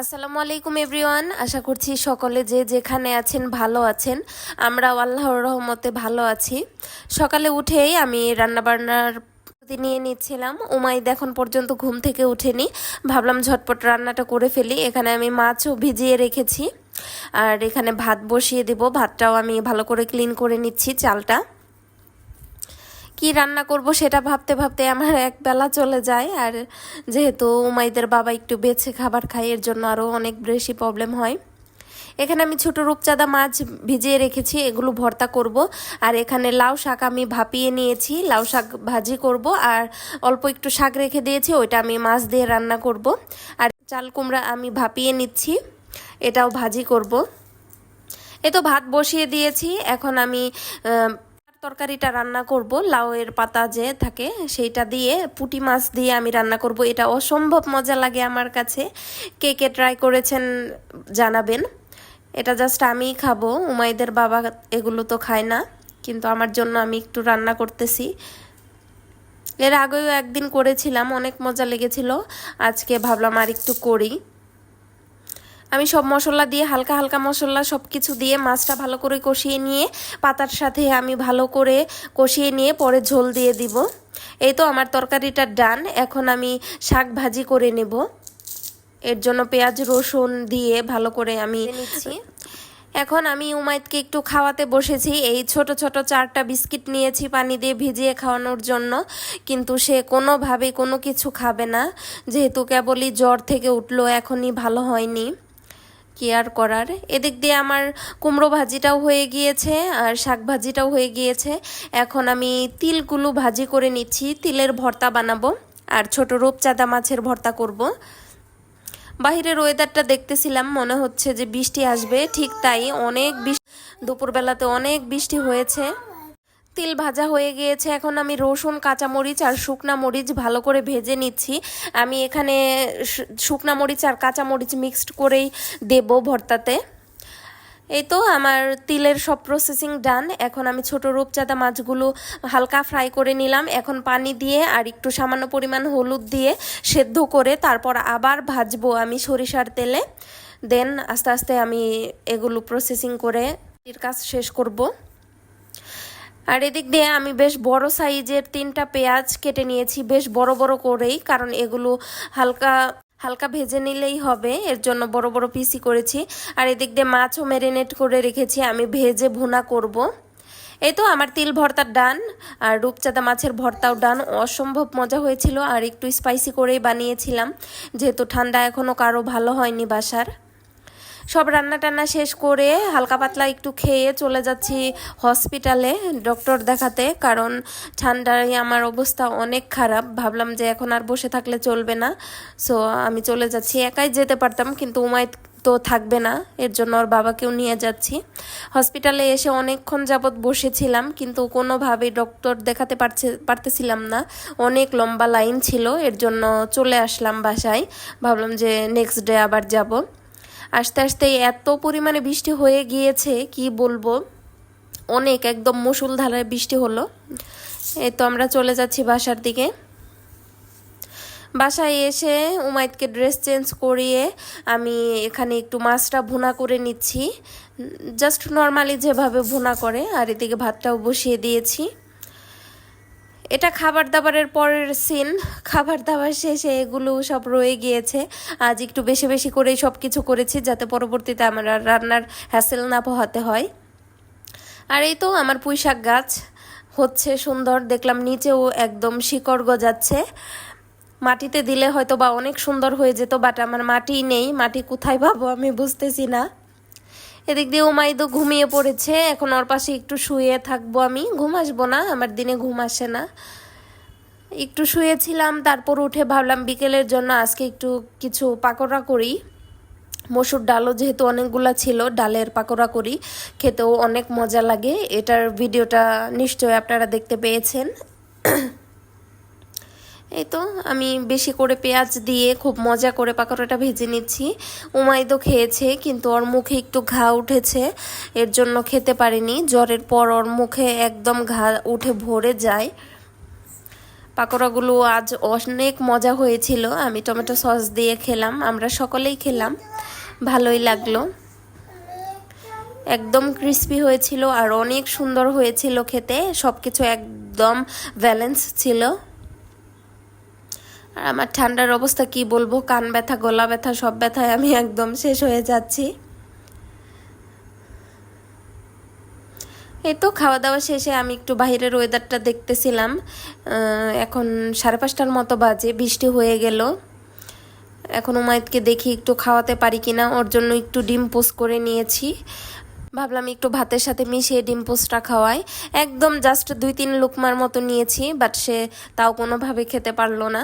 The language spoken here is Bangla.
আসসালামু আলাইকুম এভরিওয়ান। আশা করছি সকলে যে যেখানে আছেন ভালো আছেন। আমরাও আল্লাহর রহমতে ভালো আছি। সকালে উঠেই আমি রান্নাবান্নার প্রস্তুতি নিয়ে নিচ্ছিলাম। উমাইদ এখন পর্যন্ত ঘুম থেকে উঠেনি, ভাবলাম ঝটপট রান্নাটা করে ফেলি। এখানে আমি মাছও ভিজিয়ে রেখেছি, আর এখানে ভাত বসিয়ে দেব। ভাতটাও আমি ভালো করে ক্লিন করে নিচ্ছি। চালটা কি রান্না করব সেটা ভাবতে ভাবতে আমার এক বেলা চলে যায়। আর যেহেতু উমাইদের বাবা একটু বেছে খাবার খায়, এর জন্য আরও অনেক বেশি প্রবলেম হয়। এখানে আমি ছোট রূপচাঁদা মাছ ভিজিয়ে রেখেছি, এগুলো ভর্তা করব। আর এখানে লাউ শাক আমি ভাপিয়ে নিয়েছি, লাউ শাক ভাজি করব। আর অল্প একটু শাক রেখে দিয়েছি, ওইটা আমি মাছ দিয়ে রান্না করব। আর চাল কুমড়া আমি ভাপিয়ে নিচ্ছি, এটাও ভাজি করব। এ তো ভাত বসিয়ে দিয়েছি, এখন আমি তরকারিটা রান্না করব। লাউয়ের পাতা যে থাকে সেইটা দিয়ে, পুঁটি মাছ দিয়ে আমি রান্না করব। এটা অসম্ভব মজা লাগে আমার কাছে। কে কে ট্রাই করেছেন জানাবেন। এটা জাস্ট আমিই খাবো, উমাইদের বাবা এগুলো তো খায় না, কিন্তু আমার জন্য আমি একটু রান্না করতেছি। এর আগেও একদিন করেছিলাম, অনেক মজা লেগেছিল। আজকে ভাবলাম আর একটু করি। আমি সব মশলা দিয়ে, হালকা হালকা মশলা সব কিছু দিয়ে মাছটা ভালো করে কষিয়ে নিয়ে, পাতার সাথে আমি ভালো করে কষিয়ে নিয়ে পরে ঝোল দিয়ে দিব। এই তো আমার তরকারিটা ডান। এখন আমি শাক ভাজি করে নেব। এর জন্য পেঁয়াজ রসুন দিয়ে ভালো করে আমি নিচ্ছি। এখন আমি উমাইদকে একটু খাওয়াতে বসেছি। এই ছোট ছোট 4টা বিস্কিট নিয়েছি পানি দিয়ে ভিজিয়ে খাওয়ানোর জন্য, কিন্তু সে কোনোভাবেই কোনো কিছু খাবে না। যেহেতু কেবলই জ্বর থেকে উঠলো, এখনই ভালো হয়নি, কি আর করার। এদিক দিয়ে আমার কুমড়ো ভাজিটাও হয়ে গিয়েছে আর শাক ভাজিটাও হয়ে গিয়েছে। এখন আমি তিলগুলো ভাজি করে নিচ্ছি, তিলের ভর্তা বানাবো। আর ছোট রূপচাঁদা মাছের ভর্তা করব। বাহিরের ওয়েদারটা দেখতেছিলাম, মনে হচ্ছে যে বৃষ্টি আসবে, ঠিক তাই। অনেক বৃষ্টি, দুপুরবেলাতে অনেক বৃষ্টি হয়েছে। তিল ভাজা হয়ে গিয়েছে, এখন আমি রসুন কাঁচামরিচ আর শুকনা মরিচ ভালো করে ভেজে নিচ্ছি। আমি এখানে শুকনা মরিচ আর কাঁচামরিচ মিক্সড করেই দেব ভর্তাতে। এই তো আমার তিলের সব প্রসেসিং ডান। এখন আমি ছোট রূপচাঁদা মাছগুলো হালকা ফ্রাই করে নিলাম। এখন পানি দিয়ে আর একটু সামান্য পরিমাণ হলুদ দিয়ে সেদ্ধ করে তারপর আবার ভাজবো আমি সরিষার তেলে। দেন আস্তে আস্তে আমি এগুলো প্রসেসিং করে কাজ শেষ করব। আর এদিক দিয়ে আমি বেশ বড় সাইজের 3টা পেঁয়াজ কেটে নিয়েছি, বেশ বড় বড় করেই, কারণ এগুলো হালকা হালকা ভেজে নিলেই হবে, এর জন্য বড় বড় পিসি করেছি। আর এদিক দিয়ে মাছও ম্যারিনেট করে রেখেছি, আমি ভেজে ভুনা করব। এই তো আমার তিল ভর্তা ডান, আর রূপচাঁদা মাছের ভর্তাও ডান। অসম্ভব মজা হয়েছিল, আর একটু স্পাইসি করেই বানিয়েছিলাম, যেহেতু ঠান্ডা এখনও কারো ভালো হয়নি বাসার। সব রান্না টান্না শেষ করে হালকা পাতলা একটু খেয়ে চলে যাচ্ছি হসপিটালে ডক্টর দেখাতে, কারণ ঠান্ডায় আমার অবস্থা অনেক খারাপ। ভাবলাম যে এখন আর বসে থাকলে চলবে না, সো আমি চলে যাচ্ছি। একাই যেতে পারতাম, কিন্তু উমাইদ তো থাকবে না, এর জন্য ওর বাবাকেও নিয়ে যাচ্ছি। হসপিটালে এসে অনেকক্ষণ যাবৎ বসেছিলাম, কিন্তু কোনোভাবেই ডক্টর দেখাতে পারতেছিলাম না। অনেক লম্বা লাইন ছিল, এর জন্য চলে আসলাম বাসায়। ভাবলাম যে নেক্সট ডে আবার যাব। আস্তে আস্তে এত পরিমাণে বৃষ্টি হয়ে গিয়েছে কি বলবো, অনেক, একদম মুষলধারে বৃষ্টি হলো। এই তো আমরা চলে যাচ্ছি বাসার দিকে। বাসায় এসে উমাইদকে ড্রেস চেঞ্জ করিয়ে আমি এখানে একটু মাছটা ভুনা করে নিচ্ছি, জাস্ট নর্মালি যেভাবে ভুনা করে। আর এদিকে ভাতটাও বসিয়ে দিয়েছি। এটা খাবার দাবারের পরের সিন। খাবার দাবার শেষে এগুলো সব রয়ে গিয়েছে। আজ একটু বেশি বেশি করেই সব কিছু করেছি, যাতে পরবর্তীতে আমার আর রান্নার হ্যাসেল না পোহাতে হয়। আর এই তো আমার পুঁইশাক গাছ হচ্ছে সুন্দর, দেখলাম নিচেও একদম শিকড় গজাচ্ছে। মাটিতে দিলে হয়তো বা অনেক সুন্দর হয়ে যেত, বাট আমার মাটি নেই। মাটি কোথায় পাবো আমি বুঝতেছি না। এদিক দিয়ে উমাইদও ঘুমিয়ে পড়েছে, এখন ওর পাশে একটু শুয়ে থাকবো আমি। ঘুম আসবো না, আমার দিনে ঘুম আসে না। একটু শুয়েছিলাম, তারপর উঠে ভাবলাম বিকেলের জন্য আজকে একটু কিছু পাকোড়া করি। মসুর ডালও যেহেতু অনেকগুলা ছিল, ডালের পাকোড়া করি, খেতেও অনেক মজা লাগে। এটার ভিডিওটা নিশ্চয়ই আপনারা দেখতে পেয়েছেন। এই তো আমি বেশি করে পেঁয়াজ দিয়ে খুব মজা করে পাকোড়াটা ভেজে নিচ্ছি। উমাইদও খেয়েছে, কিন্তু ওর মুখে একটু ঘা উঠেছে, এর জন্য খেতে পারিনি। জ্বরের পর ওর মুখে একদম ঘা উঠে ভরে যায়। পাকোড়াগুলো আজ অনেক মজা হয়েছিল। আমি টমেটো সস দিয়ে খেলাম, আমরা সকলেই খেলাম, ভালোই লাগলো। একদম ক্রিস্পি হয়েছিল আর অনেক সুন্দর হয়েছিল খেতে, সব কিছু একদম ব্যালেন্স ছিল। আর আমার ঠান্ডার অবস্থা কি বলবো, কান ব্যথা, গলা ব্যথা, সব ব্যথায় আমি একদম শেষ হয়ে যাচ্ছি। এই তো খাওয়া দাওয়া শেষে আমি একটু বাইরের ওয়েদারটা দেখতেছিলাম। এখন 5:30টার মতো বাজে, বৃষ্টি হয়ে গেল। এখন উমাইদকে দেখি একটু খাওয়াতে পারি কিনা, ওর জন্য একটু ডিম পোস্ট করে নিয়েছি। ভাবলাম একটু ভাতের সাথে মিশিয়ে ডিম পোস্টটা খাওয়াই। একদম জাস্ট 2-3 লুকমার মতো নিয়েছি, বাট সে তাও কোনোভাবে খেতে পারলো না।